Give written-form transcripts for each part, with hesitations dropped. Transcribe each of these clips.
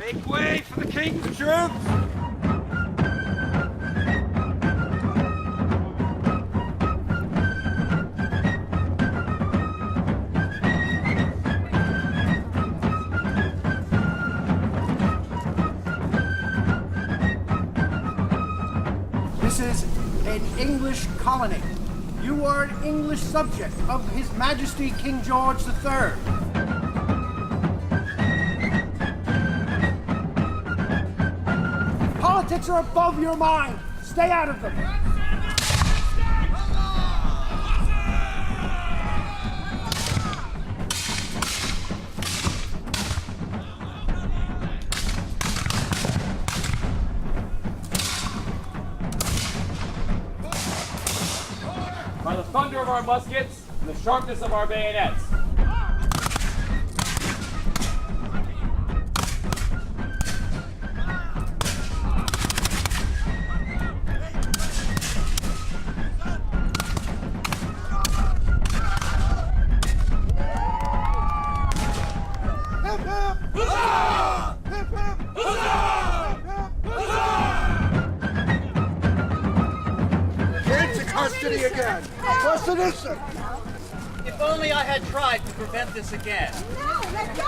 Make way for the king's troops! This is an English colony. You are an English subject of His Majesty King George III. Politics are above your mind. Stay out of them. By the thunder of our muskets and the sharpness of our bayonets. Custody again. What's the issue? If only I had tried to prevent this again. No, let go!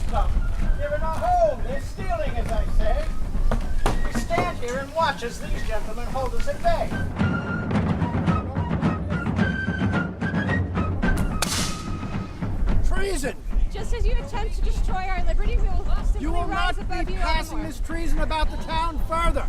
Stop. They're in our home. They're stealing, as I say. We stand here and watch as these gentlemen hold us at bay. Treason! Just as you attempt to destroy our liberty, we will simply You will rise not above be you passing anymore. this treason about the town further.